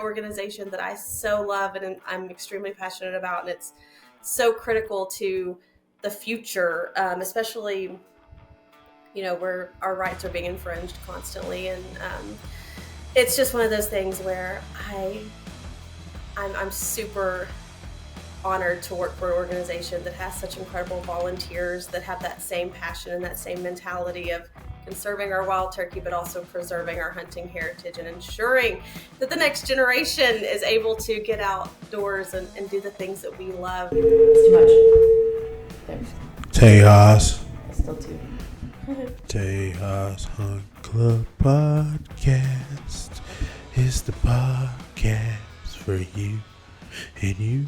organization that I so love and I'm extremely passionate about, and it's so critical to the future, especially, where our rights are being infringed constantly. And it's just one of those things where I'm super honored to work for an organization that has such incredible volunteers that have that same passion and that same mentality of conserving our wild turkey, but also preserving our hunting heritage and ensuring that the next generation is able to get outdoors and do the things that we love. It's too much. Thanks. Tejas. It's still too. Tejas Hunt Club Podcast is the podcast for you and you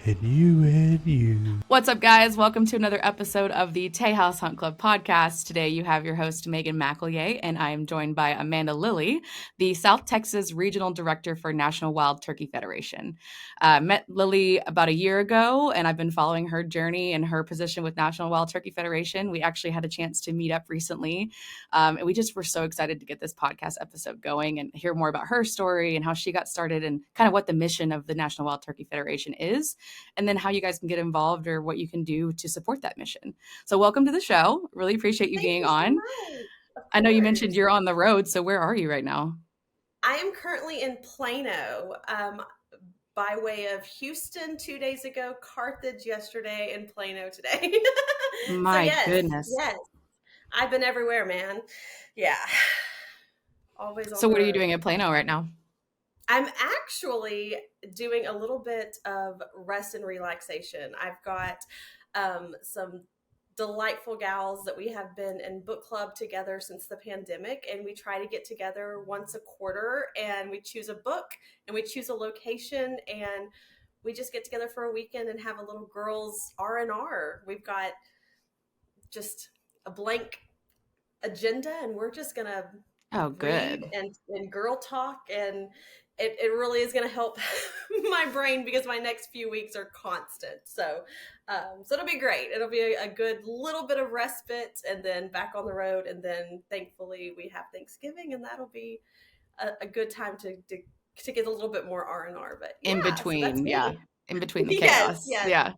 and you and you. What's up, guys? Welcome to another episode of the Tejas Hunt Club podcast. Today you have your host, Megan McEllier, and I am joined by Amanda Lilly, the South Texas Regional Director for National Wild Turkey Federation. Met Lilly about a year ago, and I've been following her journey and her position with National Wild Turkey Federation. We actually had a chance to meet up recently, and we just were so excited to get this podcast episode going and hear more about her story and how she got started and kind of what the mission of the National Wild Turkey Federation is, and then how you guys can get involved or what you can do to support that mission. So welcome to the show. Really appreciate you being on. I know you mentioned you're on the road, so where are you right now? I am currently in Plano, by way of Houston 2 days ago, Carthage yesterday, and Plano today. My goodness. Yes. I've been everywhere, man. Yeah. Always on So what the are you road. doing in Plano right now? I'm actually doing a little bit of rest and relaxation. I've got some delightful gals that we have been in book club together since the pandemic, and we try to get together once a quarter, and we choose a book and we choose a location, and we just get together for a weekend and have a little girls R&R. We've got just a blank agenda, and we're just gonna good. read and girl talk, and it really is going to help my brain because my next few weeks are constant. So it'll be great. It'll be a good little bit of respite, and then back on the road. And then thankfully we have Thanksgiving, and that'll be a good time to get a little bit more R&R. But in between, in between the chaos. Yes. Yeah,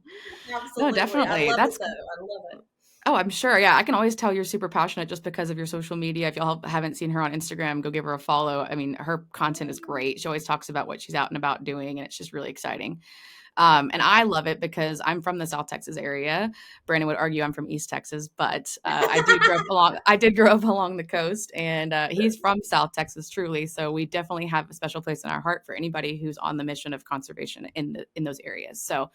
absolutely. No, definitely. I love it. Oh, I'm sure. Yeah, I can always tell you're super passionate just because of your social media. If y'all haven't seen her on Instagram, go give her a follow. I mean, her content is great. She always talks about what she's out and about doing, and it's just really exciting. And I love it because I'm from the South Texas area. Brandon would argue I'm from East Texas, but I did grow up along the coast, and he's from South Texas, truly. So we definitely have a special place in our heart for anybody who's on the mission of conservation in those areas. So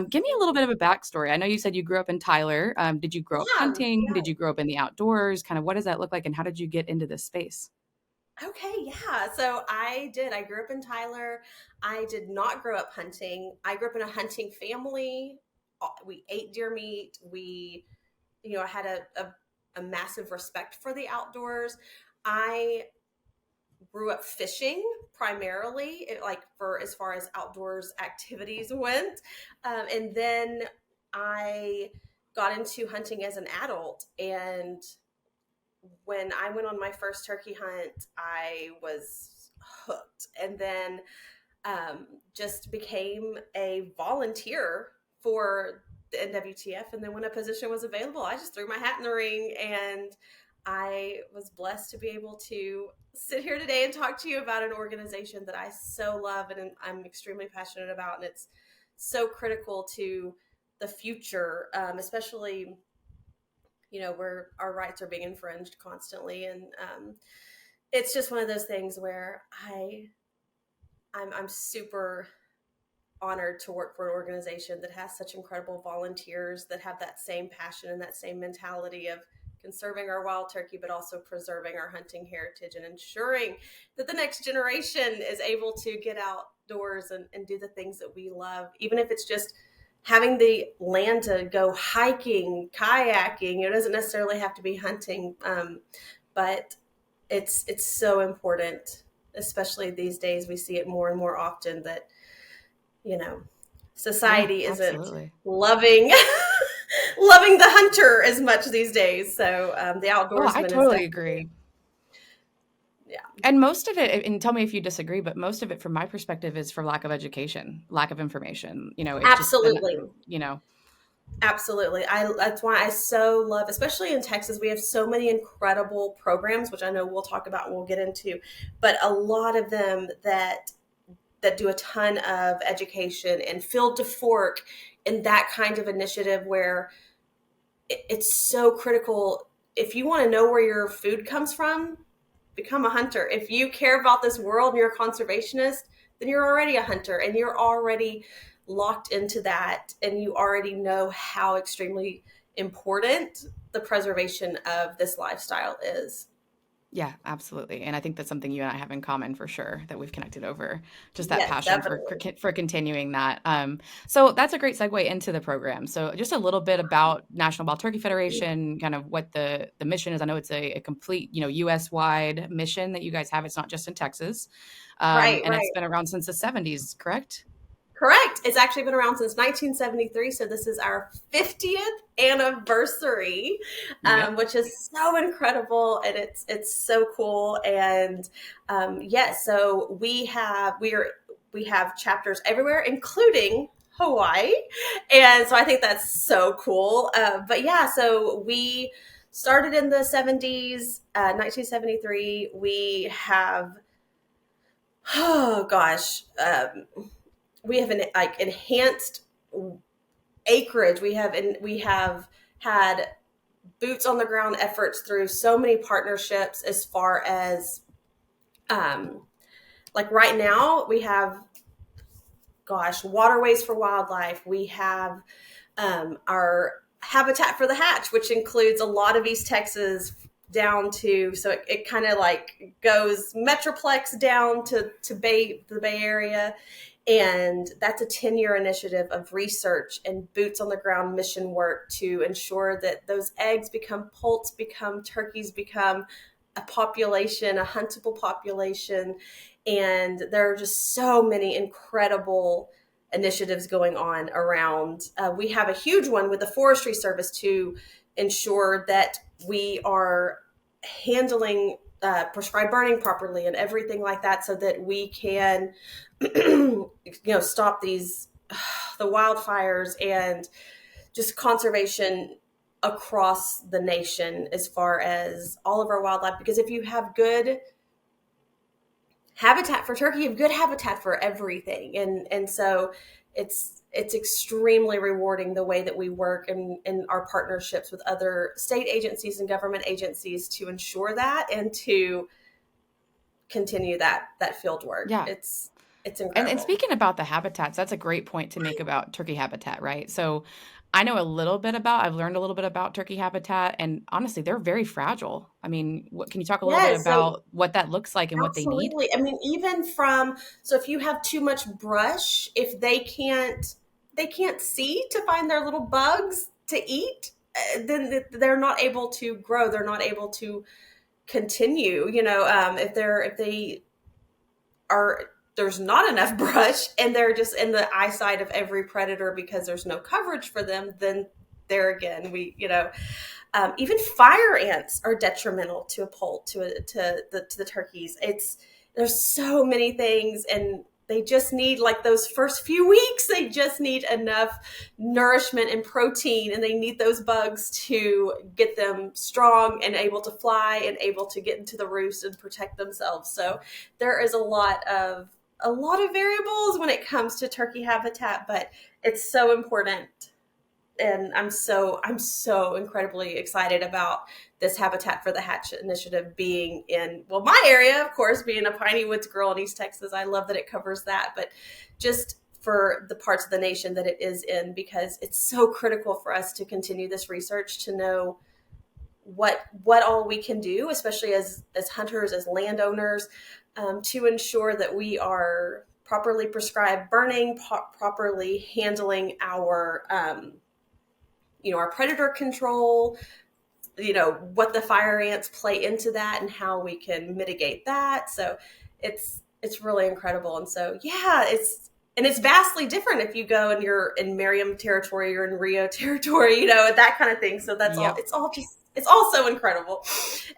give me a little bit of a backstory. I know you said you grew up in Tyler. Did you grow up hunting? Yeah. Did you grow up in the outdoors? Kind of what does that look like, and how did you get into this space? Okay, yeah. So I did. I grew up in Tyler. I did not grow up hunting. I grew up in a hunting family. We ate deer meat. We, had a massive respect for the outdoors. I grew up fishing primarily, for as far as outdoors activities went. And then I got into hunting as an adult, and when I went on my first turkey hunt, I was hooked, and then just became a volunteer for the NWTF. And then when a position was available, I just threw my hat in the ring, and I was blessed to be able to sit here today and talk to you about an organization that I so love and I'm extremely passionate about. And it's so critical to the future, especially where our rights are being infringed constantly. And it's just one of those things where I'm super honored to work for an organization that has such incredible volunteers that have that same passion and that same mentality of conserving our wild turkey, but also preserving our hunting heritage and ensuring that the next generation is able to get outdoors and do the things that we love, even if it's just having the land to go hiking, kayaking. It doesn't necessarily have to be hunting, but it's so important, especially these days. We see it more and more often that, society isn't loving the hunter as much these days. So the outdoorsmen. I totally agree. And most of it, and tell me if you disagree, but most of it from my perspective is for lack of education, lack of information. It's just Absolutely. been. Absolutely. That's why I so love, especially in Texas, we have so many incredible programs, which I know we'll talk about and we'll get into, but a lot of them that do a ton of education and field to fork in that kind of initiative where it's so critical. If you want to know where your food comes from, become a hunter. If you care about this world and you're a conservationist, then you're already a hunter and you're already locked into that, and you already know how extremely important the preservation of this lifestyle is. Yeah, absolutely. And I think that's something you and I have in common for sure, that we've connected over just that Yes, passion definitely. for continuing that. So that's a great segue into the program. So just a little bit about National Wild Turkey Federation, kind of what the mission is. I know it's a complete, US wide mission that you guys have. It's not just in Texas. Right, And right. it's been around since the 70s, correct? Correct. It's actually been around since 1973, so this is our 50th anniversary, Yep. which is so incredible, and it's so cool. And yes, so we have chapters everywhere, including Hawaii, and so I think that's so cool. But yeah, so we started in the 70s, 1973. We have, oh gosh. We have like enhanced acreage. We have had boots on the ground efforts through so many partnerships, as far as like right now we have, gosh, waterways for wildlife. We have our Habitat for the Hatch, which includes a lot of East Texas down to, so it kind of like goes Metroplex down to the Bay Area. And that's a 10-year initiative of research and boots on the ground mission work to ensure that those eggs become poults, become turkeys, become a population, a huntable population. And there are just so many incredible initiatives going on around. We have a huge one with the Forestry Service to ensure that we are handling prescribed burning properly and everything like that, so that we can stop these the wildfires and just conservation across the nation, as far as all of our wildlife. Because if you have good habitat for turkey, you have good habitat for everything. And so it's extremely rewarding the way that we work in our partnerships with other state agencies and government agencies to ensure that and to continue that field work. Yeah. It's And incredible. speaking about the habitats, that's a great point to make about turkey habitat, right? So I know I've learned a little bit about turkey habitat, and honestly, they're very fragile. I mean, can you talk a little bit Yes, so about what that looks like and what they need? absolutely. I mean, even from, so if you have too much brush, if they can't see to find their little bugs to eat, then they're not able to grow. They're not able to continue. If they are, there's not enough brush and they're just in the eyesight of every predator because there's no coverage for them, then there again, even fire ants are detrimental to a poult, to the turkeys. There's so many things, and they just need, like, those first few weeks, they just need enough nourishment and protein, and they need those bugs to get them strong and able to fly and able to get into the roost and protect themselves. So there is a lot of variables when it comes to turkey habitat, but it's so important. And I'm so incredibly excited about this Habitat for the Hatch initiative being in, well, my area, of course, being a Piney Woods girl in East Texas. I love that it covers that, but just for the parts of the nation that it is in, because it's so critical for us to continue this research, to know what all we can do, especially as hunters, as landowners, to ensure that we are properly prescribed burning, properly handling our our predator control, what the fire ants play into that and how we can mitigate that. So it's really incredible. And so, yeah, it's vastly different if you go and you're in Merriam territory or in Rio territory, that kind of thing. So that's all, Yep. it's all just It's all so incredible.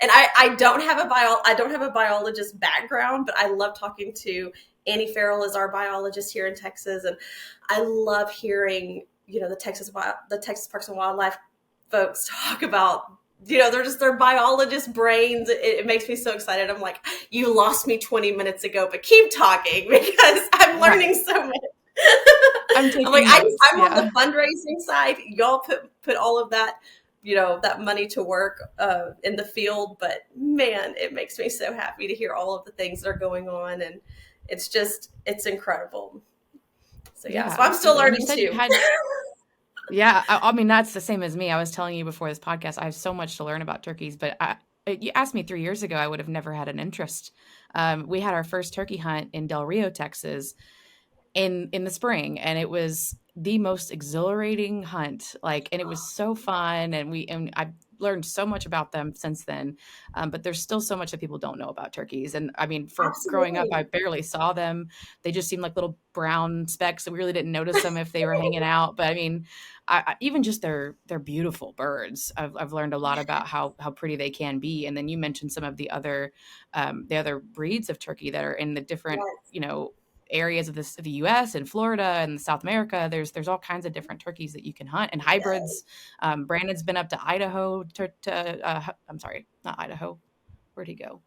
And I don't have a biologist background, but I love talking to Annie Farrell is our biologist here in Texas, and I love hearing, the Texas Parks and Wildlife folks talk about, they're just their biologist brains. It makes me so excited. I'm like, you lost me 20 minutes ago, but keep talking because I'm learning so much. I'm taking like, notes. I'm on the fundraising side. Y'all put all of that, that money to work in the field. But man, it makes me so happy to hear all of the things that are going on. And it's incredible. So so I'm still learning too. Yeah, I mean, that's the same as me. I was telling you before this podcast, I have so much to learn about turkeys, but you asked me 3 years ago, I would have never had an interest. We had our first turkey hunt in Del Rio, Texas in the spring, and it was the most exhilarating hunt. And it was so fun, and I've learned so much about them since then. But there's still so much that people don't know about turkeys. And I mean, for growing up, I barely saw them. They just seemed like little brown specks, so we really didn't notice them if they were hanging out. But I mean, even just they're beautiful birds. I've learned a lot about how pretty they can be. And then you mentioned some of the other breeds of turkey that are in the different, areas of the U.S. and Florida and South America. There's all kinds of different turkeys that you can hunt, and hybrids. Brandon's been up to Idaho I'm sorry, not Idaho. Where'd he go?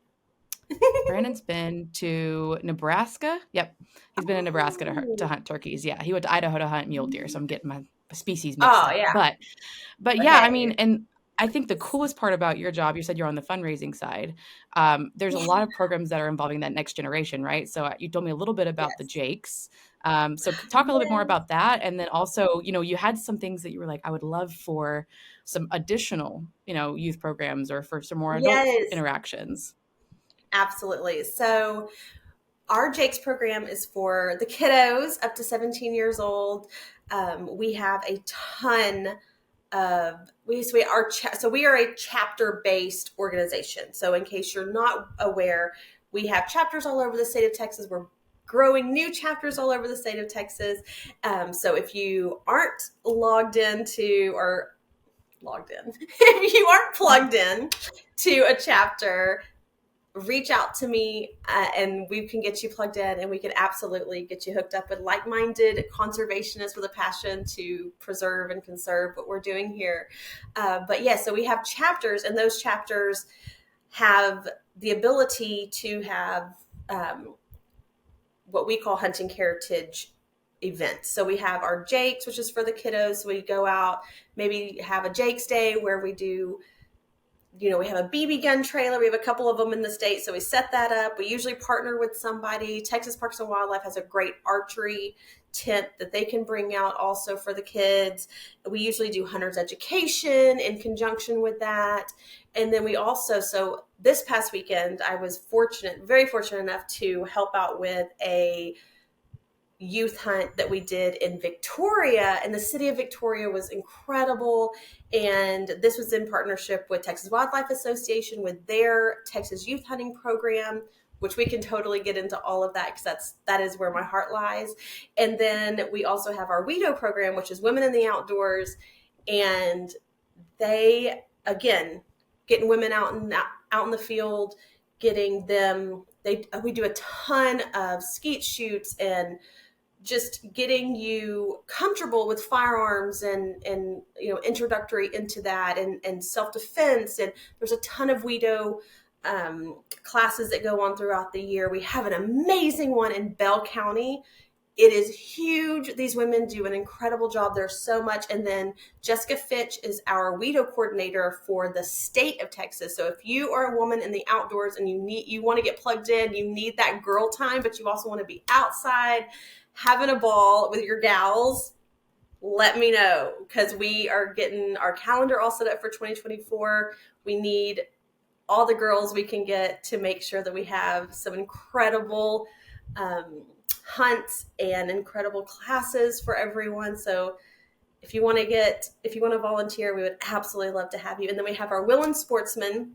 Brandon's been to Nebraska. Yep. He's been in Nebraska to hunt turkeys. Yeah. He went to Idaho to hunt mule deer. So I'm getting my species mixed up. Yeah. But yeah, I mean, and I think the coolest part about your job, you said you're on the fundraising side. There's a lot of programs that are involving that next generation, right? So you told me a little bit about the Jakes. So talk a little bit more about that. And then also, you had some things that you were like, I would love for some additional, youth programs or for some more adult interactions. Absolutely. So our Jakes program is for the kiddos up to 17 years old. We have a ton of we are a chapter-based organization. So in case you're not aware, we have chapters all over the state of Texas. We're growing new chapters all over the state of Texas. So if you aren't if you aren't plugged in to a chapter, reach out to me and we can get you plugged in, and we can absolutely get you hooked up with like-minded conservationists with a passion to preserve and conserve what we're doing here. But yeah, so we have chapters, and those chapters have the ability to have what we call hunting heritage events. So we have our Jakes, which is for the kiddos. So we go out, maybe have a Jakes Day where we do, we have a BB gun trailer. We have a couple of them in the state. So we set that up. We usually partner with somebody. Texas Parks and Wildlife has a great archery tent that they can bring out also for the kids. We usually do hunter's education in conjunction with that. And then we also, so this past weekend, I was very fortunate enough to help out with a youth hunt that we did in Victoria, and the city of Victoria was incredible. And this was in partnership with Texas Wildlife Association with their Texas youth hunting program, which we can totally get into all of that because that is where my heart lies. And then we also have our WEDO program, which is Women in the Outdoors. And they, again, getting women out in the field, getting them, we do a ton of skeet shoots and just getting you comfortable with firearms and introductory into that and self-defense. And there's a ton of WEDO classes that go on throughout the year. We have an amazing one in Bell County. It is huge. These women do an incredible job. There's so much. And then Jessica Fitch is our WEDO coordinator for the state of Texas. So if you are a woman in the outdoors and you want to get plugged in, you need that girl time, but you also want to be outside having a ball with your gals, let me know, because we are getting our calendar all set up for 2024. We need all the girls we can get to make sure that we have some incredible hunts and incredible classes for everyone. So if you want to volunteer, we would absolutely love to have you. And then we have our Willen Sportsmen,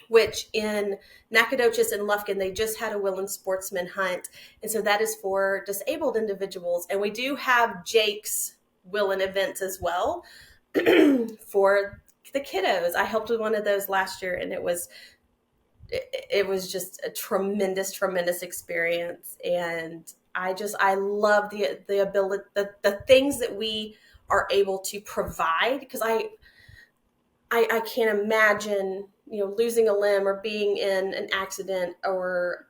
which in Nacogdoches and Lufkin, they just had a Willen Sportsman hunt. And so that is for disabled individuals. And we do have Jake's Willen events as well for the kiddos. I helped with one of those last year, and it was just a tremendous experience. And I love the ability, the things that we are able to provide, because I can't imagine, losing a limb or being in an accident or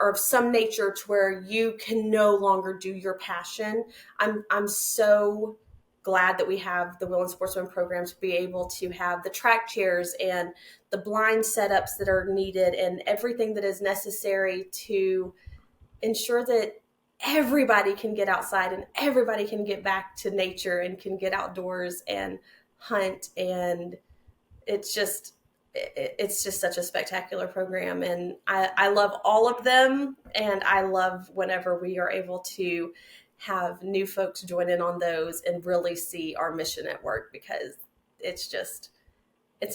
of some nature to where you can no longer do your passion. I'm so glad that we have the Will and Sportsman program to be able to have the track chairs and the blind setups that are needed and everything that is necessary to ensure that everybody can get outside and everybody can get back to nature and can get outdoors and hunt. And it's just such a spectacular program, and I love all of them. And I love whenever we are able to have new folks join in on those and really see our mission at work, because it's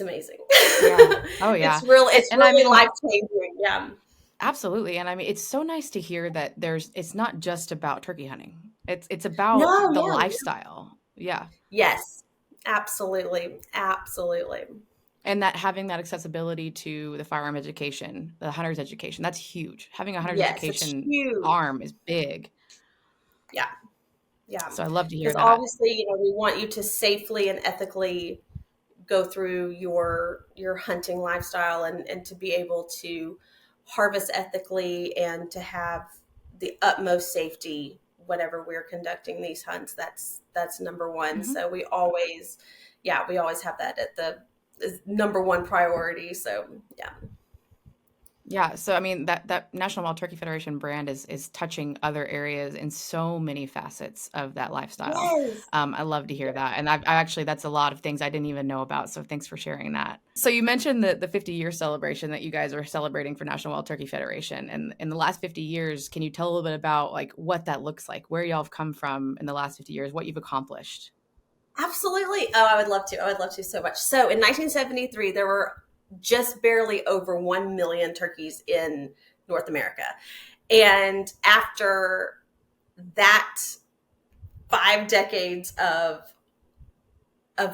amazing. Yeah. Oh yeah. It's And I really mean, life changing. Yeah. absolutely. And I mean, it's so nice to hear that it's not just about turkey hunting. It's about No, the yeah. lifestyle. Yeah. Yes, absolutely. Absolutely. And that having that accessibility to the firearm education, the hunter's education, that's huge. Having a hunter's Yes, it's education huge. arm is big. Yeah. Yeah. So I love to hear Because that. obviously, we want you to safely and ethically go through your hunting lifestyle, and to be able to harvest ethically and to have the utmost safety whenever we're conducting these hunts. That's number one. Mhm. So we always have that at the number one priority. So yeah. Yeah, so I mean that National Wild Turkey Federation brand is touching other areas in so many facets of that lifestyle. Yes. I love to hear that, and I actually that's a lot of things I didn't even know about. So thanks for sharing that. So you mentioned the 50-year celebration that you guys are celebrating for National Wild Turkey Federation, and in the last 50 years, can you tell a little bit about like what that looks like, where y'all have come from in the last 50 years, what you've accomplished? Absolutely. Oh, I would love to. I would love to so much. So in 1973, there were just barely over 1 million turkeys in North America. And after that 5 decades of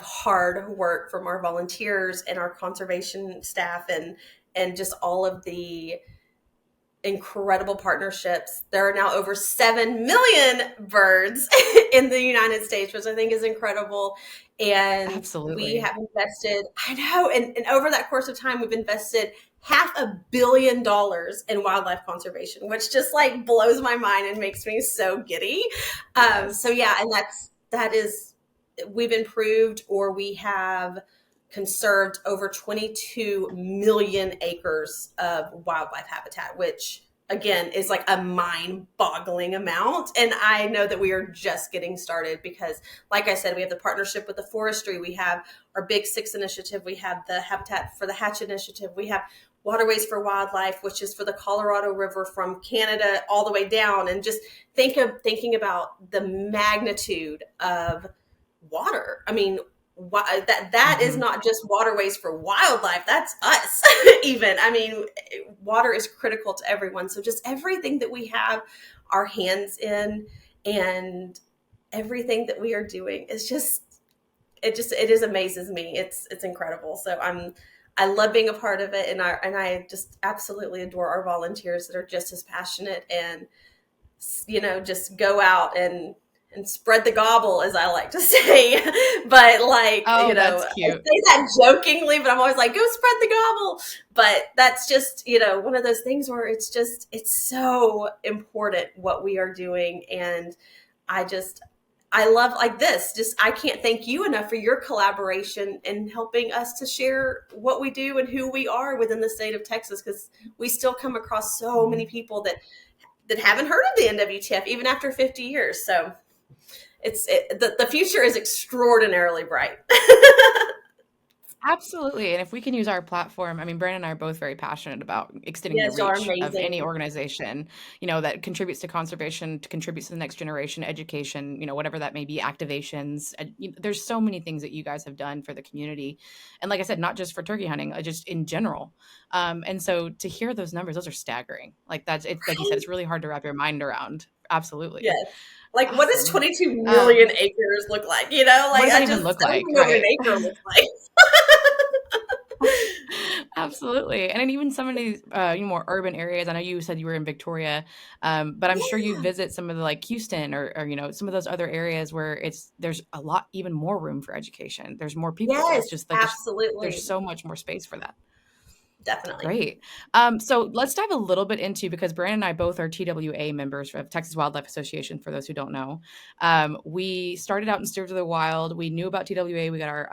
hard work from our volunteers and our conservation staff, and just all of the incredible partnerships, there are now over 7 million birds in the United States, which I think is incredible. And we Absolutely. have invested, I know, and over that course of time, we've invested $500 million in wildlife conservation, which just like blows my mind and makes me so giddy. So Yes. yeah, and that is, we've improved, or we have conserved over 22 million acres of wildlife habitat, which again is like a mind-boggling amount. And I know that we are just getting started, because like I said, we have the partnership with the forestry, we have our Big Six initiative, we have the Habitat for the Hatch initiative, we have Waterways for Wildlife, which is for the Colorado River from Canada all the way down. And just thinking about the magnitude of water. I mean, that is Mhm. not just Waterways for Wildlife, that's us. Even, I mean, water is critical to everyone. So just everything that we have our hands in, and everything that we are doing is it just amazes me. It's incredible. So I love being a part of it, and I just absolutely adore our volunteers that are just as passionate, and just go out and spread the gobble, as I like to say. But like, Oh, that's I cute. say that jokingly, but I'm always like, go spread the gobble. But that's just, one of those things where it's so important what we are doing. And I love like this. Just, I can't thank you enough for your collaboration in helping us to share what we do and who we are within the state of Texas, because we still come across so many Mhm. people that haven't heard of the NWTF even after 50 years. So the future is extraordinarily bright. Absolutely. And if we can use our platform, I mean, Brandon and I are both very passionate about extending the Yes, y'all are reach of any amazing. organization, that contributes to conservation, to contributes to the next generation, education, whatever that may be, activations. There's so many things that you guys have done for the community. And like I said, not just for turkey hunting, just in general. And so to hear those numbers, those are staggering. Like like you said, it's really hard to wrap your mind around. Absolutely. Yes. Like, what does Awesome. 22 million acres look like? You know, What like does that even look I don't like? know what an Right. acre looks like. Absolutely. And then even some of these more urban areas, I know you said you were in Victoria, but I'm sure you Yeah. visit some of the like Houston or some of those other areas where there's a lot even more room for education. There's more people. Yes, It's just like there's absolutely. so much more space for that. Definitely. Great. So let's dive a little bit into, because Brandon and I both are TWA members of Texas Wildlife Association, for those who don't know. We started out in Stewards of the Wild. We knew about TWA. We got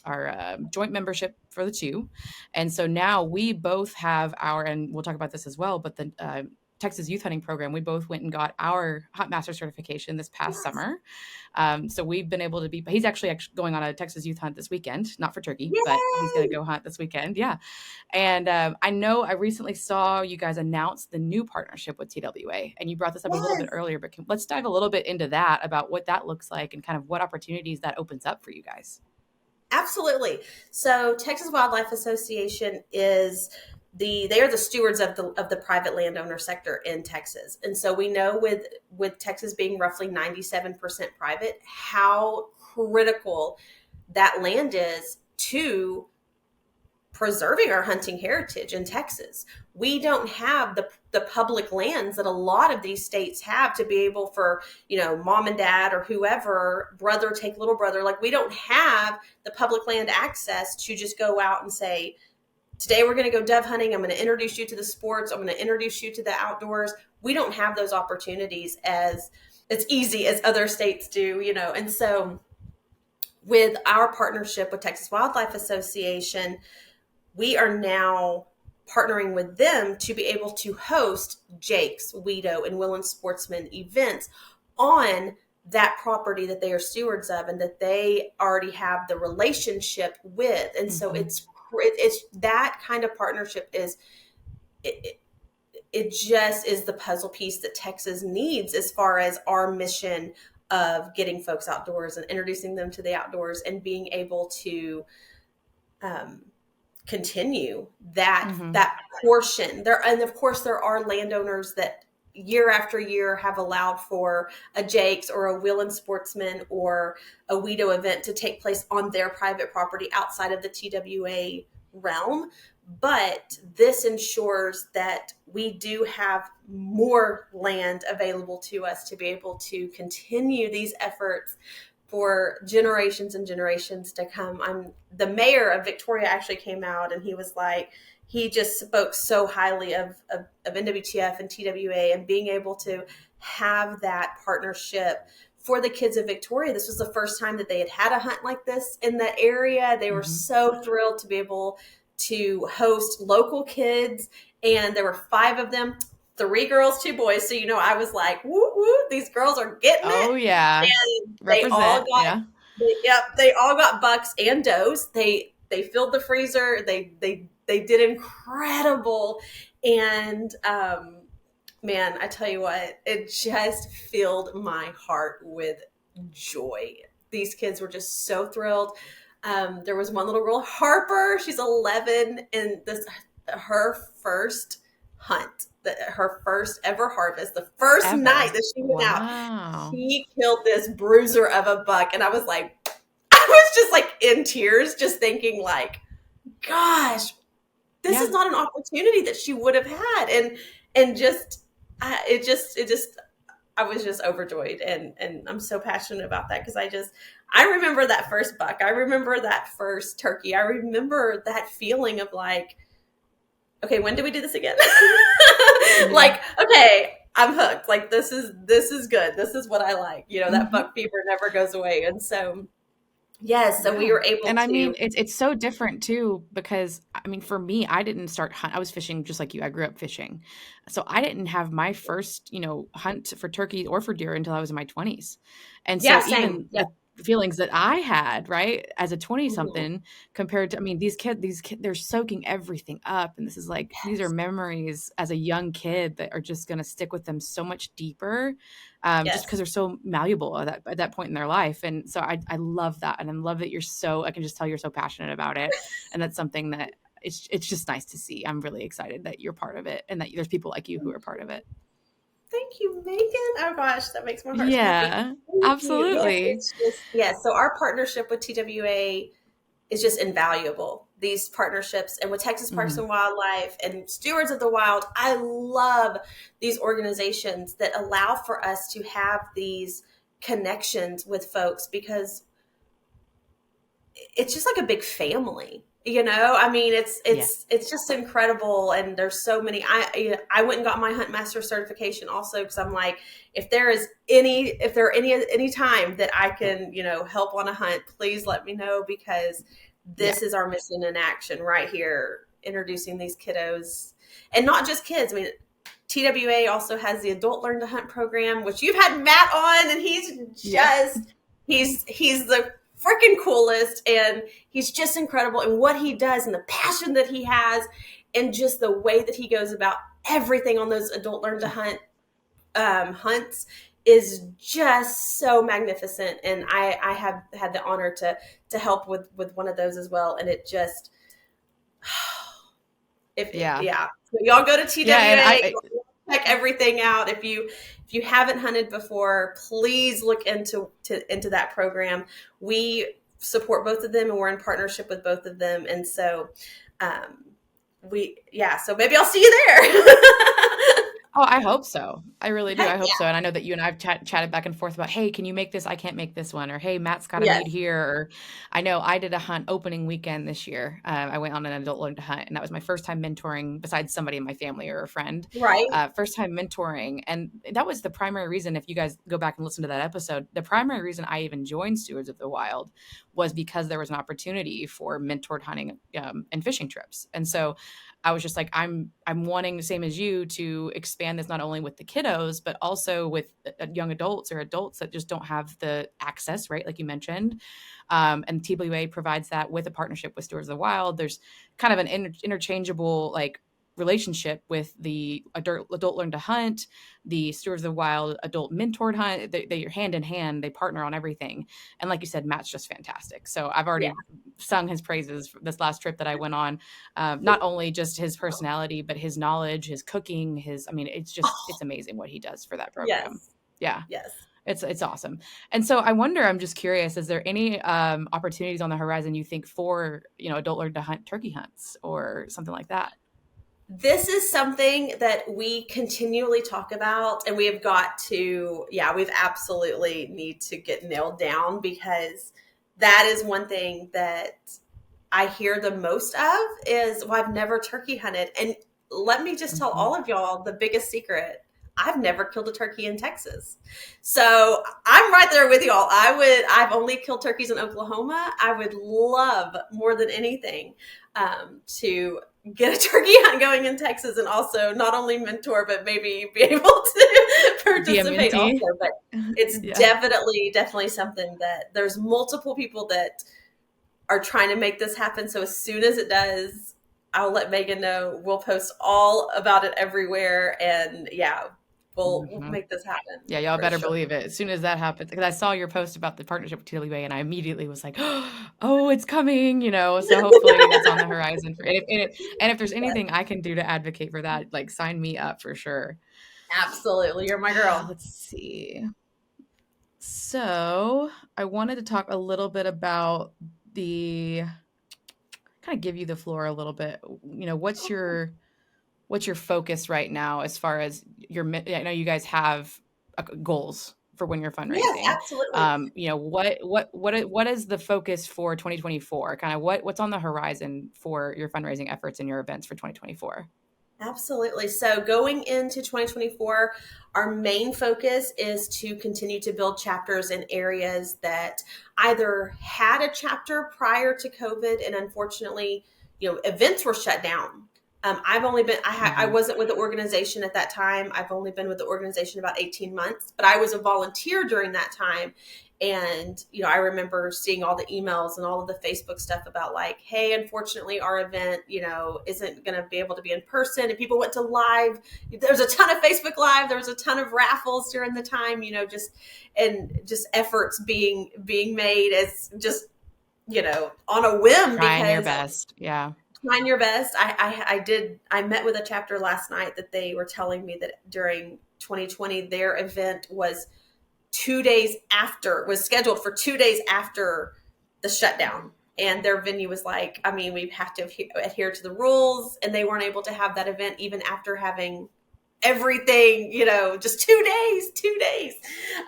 our joint membership for the two. And so now we both have and we'll talk about this as well, but the Texas Youth Hunting Program, we both went and got our Hunt Master certification this past Yes. summer. So we've been able to he's actually going on a Texas youth hunt this weekend, not for turkey, but he's going to Yay! go hunt this weekend. Yeah. And I know I recently saw you guys announce the new partnership with TWA, and you brought this up a little bit Yes. earlier, but let's dive a little bit into that, about what that looks like and kind of what opportunities that opens up for you guys. Absolutely. So Texas Wildlife Association they are the stewards of the private landowner sector in Texas. And so we know with Texas being roughly 97% private, how critical that land is to preserving our hunting heritage in Texas. We don't have the public lands that a lot of these states have to be able for, mom and dad or whoever, brother take little brother. Like, we don't have the public land access to just go out and say, today we're going to go dove hunting. I'm going to introduce you to the sports. I'm going to introduce you to the outdoors. We don't have those opportunities as easy as other states do, And so with our partnership with Texas Wildlife Association, we are now partnering with them to be able to host Jake's, Weedo, and Willen Sportsman events on that property that they are stewards of and that they already have the relationship with. And so it's that kind of partnership it just is the puzzle piece that Texas needs as far as our mission of getting folks outdoors and introducing them to the outdoors and being able to continue that portion there. And of course there are landowners that year after year have allowed for a Jake's or a Willen Sportsman or a Weedo event to take place on their private property outside of the TWA realm. But this ensures that we do have more land available to us to be able to continue these efforts for generations and generations to come. The mayor of Victoria actually came out and he was like, he just spoke so highly of NWTF and TWA and being able to have that partnership for the kids of Victoria. This was the first time that they had a hunt like this in the area. They were so thrilled to be able to host local kids. And there were 5 of them, 3 girls, 2 boys. So, I was like, woo, woo, these girls are getting it. Oh, yeah. And Represent. Yeah. they all got bucks and does. They filled the freezer. They did incredible. And, man, I tell you what, it just filled my heart with joy. These kids were just so thrilled. There was one little girl, Harper. She's 11, and her first hunt, her first ever harvest, the first night that she went out, she killed this bruiser of a buck, and I was just like in tears, just thinking like, gosh, this is not an opportunity that she would have had, and just I was just overjoyed, and I'm so passionate about that because I remember that first buck. I remember that first turkey. I remember that feeling of like, okay, when do we do this again? Like, okay, I'm hooked. Like, this is good. This is what I like. That buck fever never goes away. And so, yes, so we were able and to. I mean, it's so different too, because I mean, for me, I didn't start I was fishing just like you. I grew up fishing. So I didn't have my first, hunt for turkey or for deer until I was in my 20s. And so even the feelings that I had, right, as a 20 something compared to, I mean, these kids, they're soaking everything up. And this is like, these are memories as a young kid that are just going to stick with them so much deeper, just because they're so malleable at that point in their life. And so I love that. And I love that I can just tell you're so passionate about it. And that's something that it's just nice to see. I'm really excited that you're part of it and that there's people like you who are part of it. Thank Thank you, Megan. Oh gosh, that makes my heart so happy. Yeah, Thank you. Yes, absolutely. it's just, yes. So our partnership with TWA is just invaluable. These partnerships, and with Texas Parks Mhm. and Wildlife and Stewards of the Wild, I love these organizations that allow for us to have these connections with folks, because it's just like a big family. I mean, it's Yeah. it's just incredible. And there's so many. I went and got my hunt master certification also, because I'm like, if there are any time that I can help on a hunt, please let me know, because Yeah. this is our mission in action right here, introducing these kiddos, and not just kids. I mean, TWA also has the Adult Learn to Hunt program, which you've had Matt on, and Yeah. he's the freaking coolest, and he's just incredible in what he does and the passion that he has, and just the way that he goes about everything on those Adult Learn to Hunt hunts is just so magnificent. And I have had the honor to help with one of those as well, and it just Yeah. So y'all go to Yeah. And TWA, check everything out. If you haven't hunted before, please look into that program. We support both of them, and we're in partnership with both of them. And so so maybe I'll see you there. Oh, I hope so. I really do. Heck I hope yeah. so. And I know that you and I have chatted back and forth about, hey, can you make this? I can't make this one. Or, hey, Matt's got a Yes. need here. Or, I know I did a hunt opening weekend this year. I went on an adult learn to hunt, and that was my first time mentoring besides somebody in my family or a friend. Right. First time mentoring. And that was the primary reason, if you guys go back and listen to that episode, the primary reason I even joined Stewards of the Wild was because there was an opportunity for mentored hunting and fishing trips. And so I was just like, I'm wanting the same as you to expand this not only with the kiddos, but also with young adults or adults that just don't have the access, right? Like you mentioned. And TWA provides that with a partnership with Stewards of the Wild. There's kind of an interchangeable like relationship with the adult learn to hunt, the Stewards of the Wild adult mentored hunt. They're hand in hand. They partner on everything. And like you said, Matt's just fantastic. So I've already sung his praises for this last trip that I went on. Not only just his personality, but his knowledge, his cooking, it's amazing what he does for that program. Yes. Yeah. Yes. It's awesome. And so I wonder, I'm just curious, is there any opportunities on the horizon you think for, adult learn to hunt turkey hunts or something like that? This is something that we continually talk about, and we've absolutely need to get nailed down, because that is one thing that I hear the most of is, well, I've never turkey hunted. And let me just tell all of y'all the biggest secret. I've never killed a turkey in Texas. So I'm right there with y'all. I've only killed turkeys in Oklahoma. I would love more than anything to get a turkey hunt going in Texas, and also not only mentor, but maybe be able to participate also. But it's definitely something that there's multiple people that are trying to make this happen. So as soon as it does, I'll let Megan know. We'll post all about it everywhere, and we'll make this happen. Yeah, y'all better believe it. As soon as that happens, because I saw your post about the partnership with TWA, and I immediately was like, "Oh, it's coming!" So hopefully that's on the horizon. And if there's anything I can do to advocate for that, like sign me up for sure. Absolutely, you're my girl. Let's see. So I wanted to talk a little bit about kind of give you the floor a little bit. What's your focus right now as far as I know you guys have goals for when you're fundraising. Yes, absolutely. What is the focus for 2024? Kind of what's on the horizon for your fundraising efforts and your events for 2024? Absolutely. So going into 2024, our main focus is to continue to build chapters in areas that either had a chapter prior to COVID, and unfortunately, events were shut down. I've only been, I wasn't with the organization at that time. I've only been with the organization about 18 months, but I was a volunteer during that time. And, I remember seeing all the emails and all of the Facebook stuff about like, hey, unfortunately, our event, isn't going to be able to be in person. And people went to live. There was a ton of Facebook Live. There was a ton of raffles during the time, just efforts being made as just, on a whim. Trying your best. Yeah. Trying your best. I met with a chapter last night that they were telling me that during 2020, their event was scheduled for 2 days after the shutdown. And their venue was like, I mean, we have to adhere to the rules, and they weren't able to have that event even after having everything, just 2 days.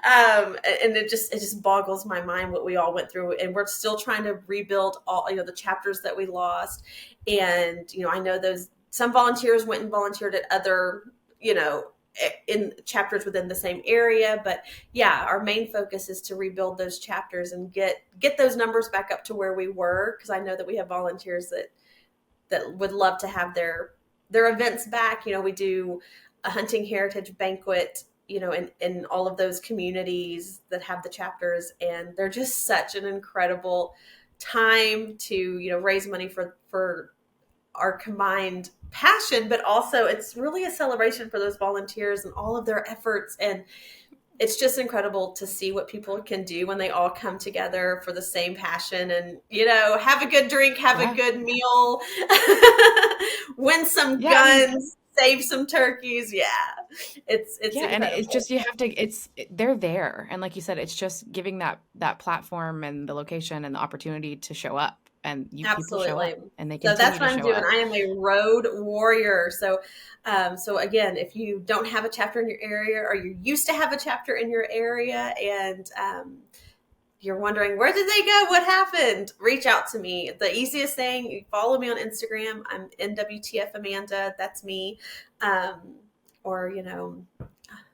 And it just boggles my mind what we all went through. And we're still trying to rebuild all, the chapters that we lost. And, I know some volunteers went and volunteered at other, in chapters within the same area. But yeah, our main focus is to rebuild those chapters and get those numbers back up to where we were. Cause I know that we have volunteers that would love to have their events back. We do a hunting heritage banquet, in all of those communities that have the chapters. And they're just such an incredible time to, raise money for our combined passion, but also it's really a celebration for those volunteers and all of their efforts. And it's just incredible to see what people can do when they all come together for the same passion and, have a good drink, have a good meal, win some guns, save some turkeys. Yeah. It's incredible. And it's just, they're there. And like you said, it's just giving that platform and the location and the opportunity to show up. And people show up, and they continue to show up. So that's what I'm doing. I am a road warrior. So again, if you don't have a chapter in your area, or you used to have a chapter in your area, and you're wondering, where did they go? What happened? Reach out to me. The easiest thing, you follow me on Instagram. I'm NWTF Amanda. That's me. Or,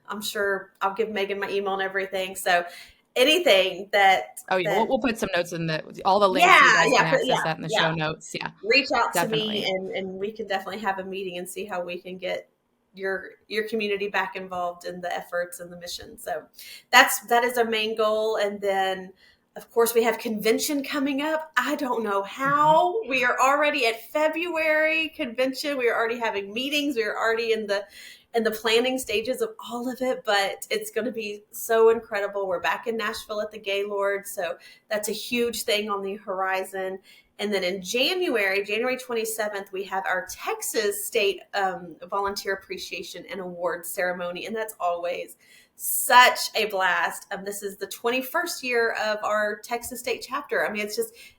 I'm sure I'll give Megan my email and everything. So anything that we'll put some notes in all the links. You guys can access that in the show notes. Reach out to me, and we can definitely have a meeting and see how we can get your community back involved in the efforts and the mission. So that is our main goal. And then of course we have convention coming up. I don't know how. We are already at February convention. We are already having meetings. We are already in the planning stages of all of it, but it's going to be so incredible. We're back in Nashville at the Gaylord, so that's a huge thing on the horizon. And then in January 27th, we have our Texas State Volunteer Appreciation and Awards Ceremony, and that's always such a blast. This is the 21st year of our Texas State chapter. I mean,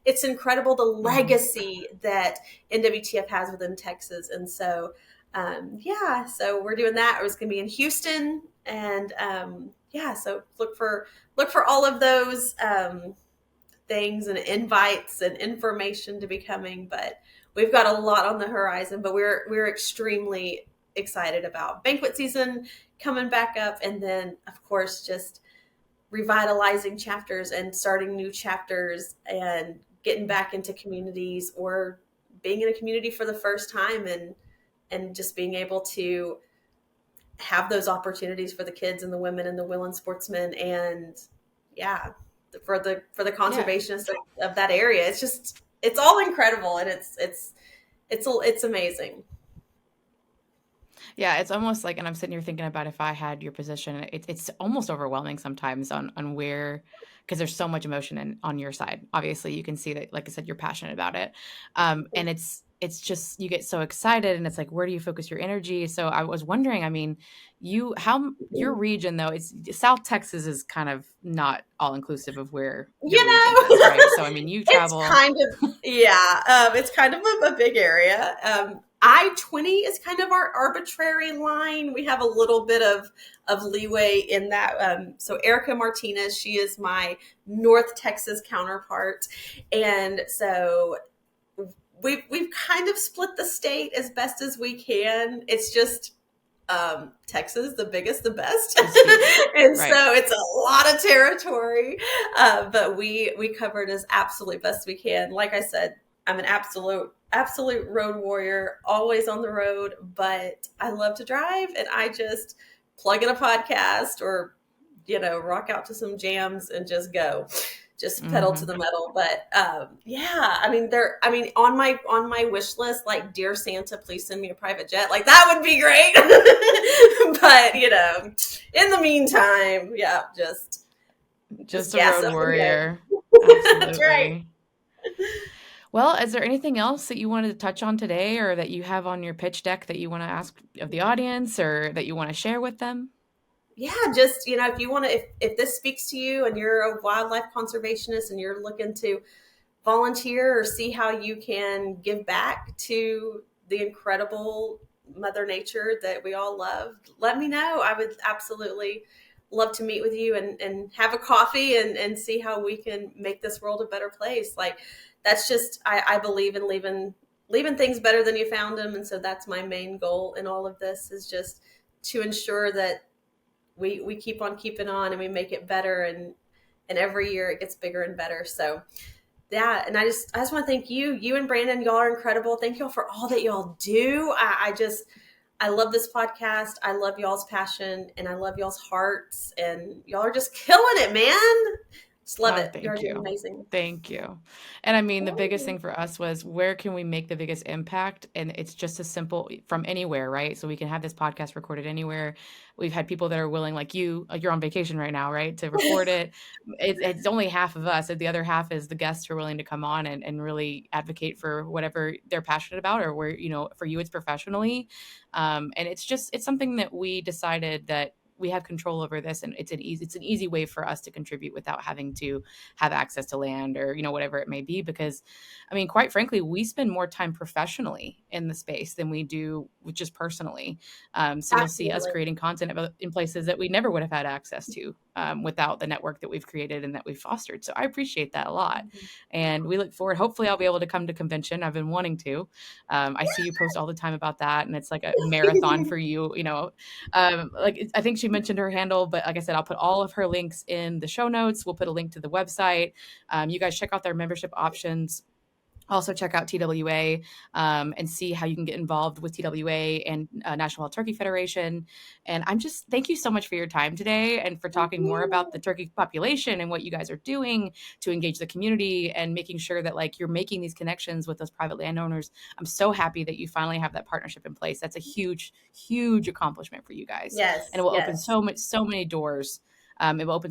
it's incredible the legacy that NWTF has within Texas. And so so we're doing that. It was going to be in Houston, and so look for all of those things and invites and information to be coming. But we've got a lot on the horizon, but we're extremely excited about banquet season coming back up, and then of course just revitalizing chapters and starting new chapters and getting back into communities, or being in a community for the first time, and just being able to have those opportunities for the kids and the women and the willing sportsmen, and for the conservationists of that area. It's all incredible, and it's amazing. Yeah, it's almost like, and I'm sitting here thinking about if I had your position, it's almost overwhelming sometimes on where, because there's so much emotion on your side. Obviously, you can see that, like I said, you're passionate about it, and it's just, you get so excited, and it's like, where do you focus your energy? So I was wondering, I mean, your region though, it's South Texas is kind of not all inclusive of where your region is, right? So I mean, you travel. It's kind of a big area. I-20 is kind of our arbitrary line. We have a little bit of leeway in that. So Erica Martinez, she is my North Texas counterpart, and so we've kind of split the state as best as we can. It's just Texas, the biggest, the best. And right. So it's a lot of territory, but we cover it as absolutely best we can. Like I said, I'm an absolute road warrior, always on the road, but I love to drive, and I just plug in a podcast or, rock out to some jams and just go. Just pedal to the metal. But on my wish list, like, dear Santa, please send me a private jet. Like, that would be great. But in the meantime, just a road warrior. Absolutely. That's right. Well, is there anything else that you wanted to touch on today, or that you have on your pitch deck that you want to ask of the audience, or that you want to share with them? just, if you want to, if this speaks to you and you're a wildlife conservationist and you're looking to volunteer or see how you can give back to the incredible Mother Nature that we all love, let me know. I would absolutely love to meet with you and have a coffee and see how we can make this world a better place. Like, that's just, I believe in leaving things better than you found them. And so that's my main goal in all of this, is just to ensure that we keep on keeping on and we make it better. And every year it gets bigger and better. So yeah, and I just want to thank you and Brandon. Y'all are incredible. Thank y'all for all that y'all do. I love this podcast. I love y'all's passion and I love y'all's hearts, and y'all are just killing it, man. Just love it. You're Thank doing you. amazing. Thank you. And I mean, the biggest thing for us was, where can we make the biggest impact? And it's just as simple, from anywhere, right? So we can have this podcast recorded anywhere. We've had people that are willing, like you're on vacation right now, right? To record it. It's only half of us. And the other half is the guests who are willing to come on and really advocate for whatever they're passionate about, or where, for you, it's professionally. And it's something that we decided that we have control over this, and it's an easy way for us to contribute without having to have access to land, or whatever it may be. Because I mean, quite frankly, we spend more time professionally in the space than we do just personally. So you'll see us Absolutely. creating content in places that we never would have had access to, without the network that we've created and that we've fostered. So I appreciate that a lot, and we look forward. Hopefully I'll be able to come to convention. I've been wanting to. I see you post all the time about that, and it's like a marathon for you. Like, I think she mentioned her handle, but like I said, I'll put all of her links in the show notes. We'll put a link to the website. You guys check out their membership options. Also check out TWA, and see how you can get involved with TWA and National Wild Turkey Federation. And thank you so much for your time today, and for Thank talking more about you. the turkey population and what you guys are doing to engage the community, and making sure that, like, you're making these connections with those private landowners. I'm so happy that you finally have that partnership in place. That's a huge, huge accomplishment for you guys, and it Yes, will open yes. so many doors. It will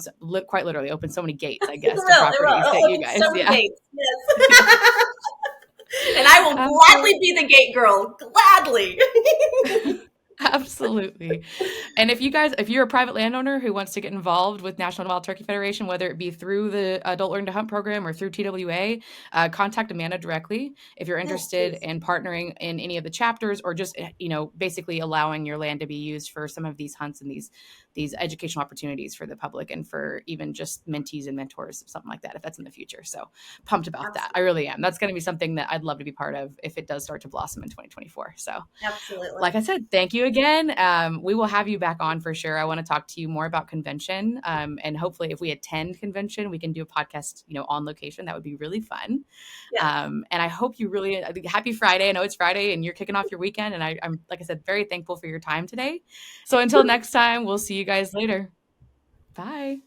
quite literally open so many gates, I It guess, to will. It will. properties that It'll you open guys, so many yeah. gates. Yes. And I will Absolutely. gladly be the gate girl. Gladly. Absolutely. And if you're a private landowner who wants to get involved with National Wild Turkey Federation, whether it be through the Adult Learn to Hunt program or through TWA, contact Amanda directly if you're Yes, interested please. in partnering in any of the chapters, or just, basically allowing your land to be used for some of these hunts and these educational opportunities for the public, and for even just mentees and mentors, something like that, if that's in the future. So pumped about that. I Absolutely. really am. That's going to be something that I'd love to be part of if it does start to blossom in 2024. So, Absolutely. like I said, thank you again. We will have you back on for sure. I want to talk to you more about convention. And hopefully if we attend convention, we can do a podcast, on location. That would be really fun. Yes. And I hope you really, happy Friday. I know it's Friday and you're kicking off your weekend. And I'm, like I said, very thankful for your time today. So until next time, we'll see you guys later. Bye.